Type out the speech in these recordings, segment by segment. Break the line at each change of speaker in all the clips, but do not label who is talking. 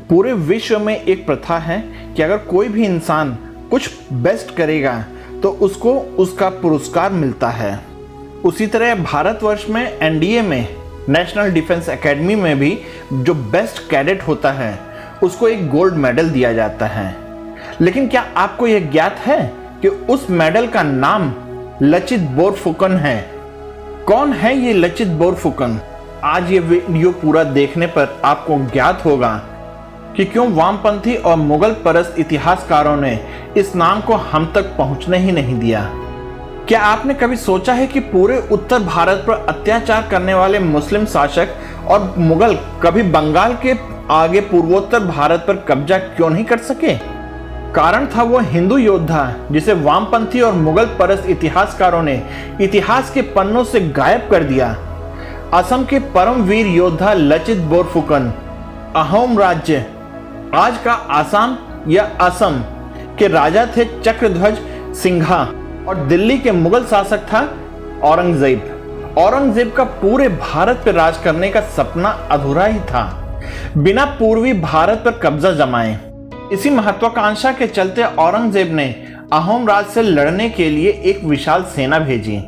पूरे विश्व में एक प्रथा है कि अगर कोई भी इंसान कुछ बेस्ट करेगा तो उसको उसका पुरस्कार मिलता है। उसी तरह भारतवर्ष में एनडीए में नेशनल डिफेंस एकेडमी में भी जो बेस्ट कैडेट होता है उसको एक गोल्ड मेडल दिया जाता है। लेकिन क्या आपको यह ज्ञात है कि उस मेडल का नाम लचित बोरफुकन है? कौन है ये लचित बोरफुकन? आज ये वीडियो पूरा देखने पर आपको ज्ञात होगा कि क्यों वामपंथी और मुगल परस्त इतिहासकारों ने इस नाम को हम तक पहुंचने ही नहीं दिया। क्या आपने कभी सोचा है कि पूरे उत्तर भारत पर अत्याचार करने वाले मुस्लिम शासक और मुगल कभी बंगाल के आगे पूर्वोत्तर भारत पर कब्जा क्यों नहीं कर सके? कारण था वो हिंदू योद्धा जिसे वामपंथी और मुगल परस्त इतिहासकारों ने इतिहास के पन्नों से गायब कर दिया। असम के परमवीर योद्धा लचित बोरफुकन अहोम राज्य, आज का आसाम या असम के राजा थे चक्रध्वज सिंघा और दिल्ली के मुगल शासक था औरंगजेब। औरंगजेब का पूरे भारत पर राज करने का सपना अधूरा ही था बिना पूर्वी भारत पर कब्जा जमाए। इसी महत्वाकांक्षा के चलते औरंगजेब ने अहोम राज से लड़ने के लिए एक विशाल सेना भेजी।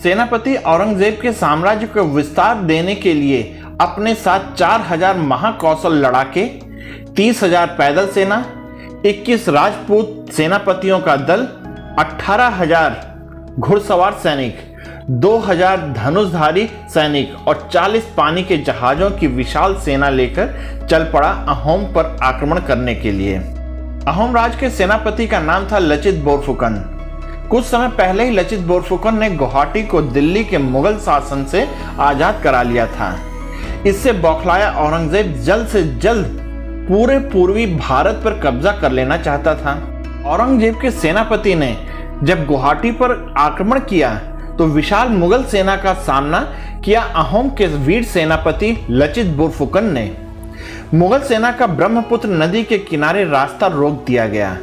सेनापति औरंगजेब के साम्राज्य को विस्तार देने के लिए अपने साथ 4000 महाकौशल लड़ाके, 30,000 पैदल सेना, 21 राजपूत सेनापतियों का दल, 18,000 घुड़सवार सैनिक, 2,000 धनुषधारी सैनिक और 40 पानी के जहाजों की विशाल सेना लेकर चल पड़ा अहोम पर आक्रमण करने के लिए। अहोम राज के सेनापति का नाम था लचित बोरफुकन। कुछ समय पहले ही लचित बोरफुकन ने गुवाहाटी को दिल्ली के मुगल शासन से आजाद करा लिया था। इससे बौखलाया औरंगजेब जल्द से जल्द पूरे पूर्वी भारत पर कब्जा कर लेना चाहता था। औरंगजेब के सेनापति ने जब गुवाहाटी पर आक्रमण किया तो विशाल मुगल सेना का सामना किया अहोम के वीर सेनापति लचित बोरफुकन ने। मुगल सेना का ब्रह्मपुत्र नदी के किनारे रास्ता रोक दिया गया।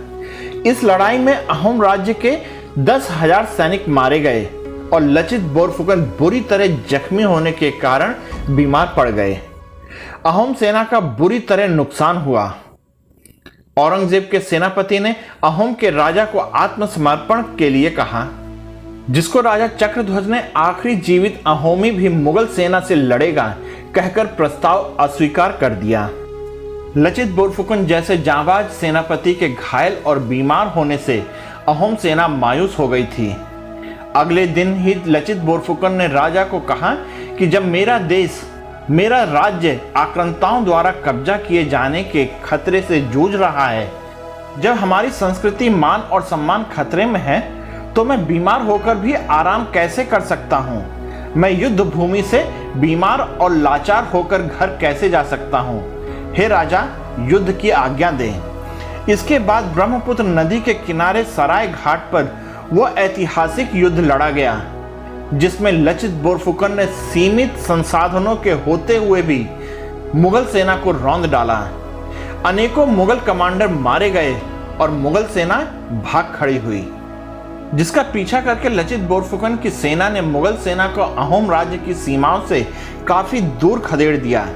इस लड़ाई में अहोम राज्य के 10,000 सैनिक मारे गए और लचित बोरफुकन बुरी तरह जख्मी होने के कारण बीमार पड़ गए। अहोम सेना का बुरी तरह नुकसान हुआ। औरंगजेब के सेनापति ने अहोम के राजा को आत्मसमर्पण के लिए कहा, जिसको राजा चक्रध्वज ने आखिरी जीवित अहोमी भी मुगल सेना से लड़ेगा कहकर प्रस्ताव अस्वीकार कर दिया। लचित बोरफुकन जैसे जांबाज सेनापति के घायल और बीमार होने से अहोम सेना मायूस हो गई थी। अगले दिन ही लचित बोरफुकन ने राजा को कहा कि जब मेरा देश, मेरा राज्य आक्रांताओं द्वारा कब्जा किए जाने के खतरे से जूझ रहा है, जब हमारी संस्कृति, मान और सम्मान खतरे में है, तो मैं बीमार होकर भी आराम कैसे कर सकता हूँ? मैं युद्ध भूमि से बीमार और लाचार होकर घर कैसे जा सकता हूँ? हे राजा, युद्ध की आज्ञा दें। इसके बाद ब्रह्मपुत्र नदी के किनारे सराय घाट पर वो ऐतिहासिक युद्ध लड़ा गया जिसमें लचित बोरफुकन ने सीमित संसाधनों के होते हुए भी मुगल सेना को रौंद डाला। अनेकों मुगल कमांडर मारे गए और मुगल सेना भाग खड़ी हुई, जिसका पीछा करके लचित बोरफुकन की सेना ने मुगल सेना को अहोम राज्य की सीमाओं से काफी दूर खदेड़ दिया।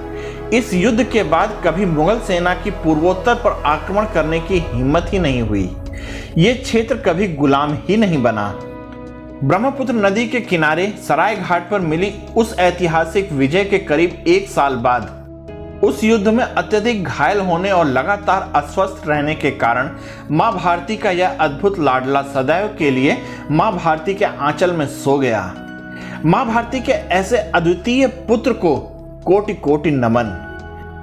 इस युद्ध के बाद कभी मुगल सेना की पूर्वोत्तर पर आक्रमण करने की हिम्मत ही नहीं हुई। ये क्षेत्र कभी गुलाम ही नहीं बना। ब्रह्मपुत्र नदी के किनारे सराय घाट पर मिली उस ऐतिहासिक विजय के करीब 1 साल बाद उस युद्ध में अत्यधिक घायल होने और लगातार अस्वस्थ रहने के कारण मां भारती का यह अद्भुत लाडला सदैव के लिए मां भारती के आंचल में सो गया। मां भारती के ऐसे अद्वितीय पुत्र को कोटि कोटि नमन।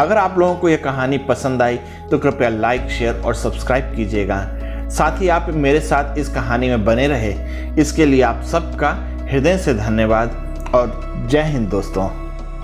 अगर आप लोगों को यह कहानी पसंद आई तो कृपया लाइक, शेयर और सब्सक्राइब कीजिएगा। साथ ही आप मेरे साथ इस कहानी में बने रहे, इसके लिए आप सबका हृदय से धन्यवाद और जय हिंद दोस्तों।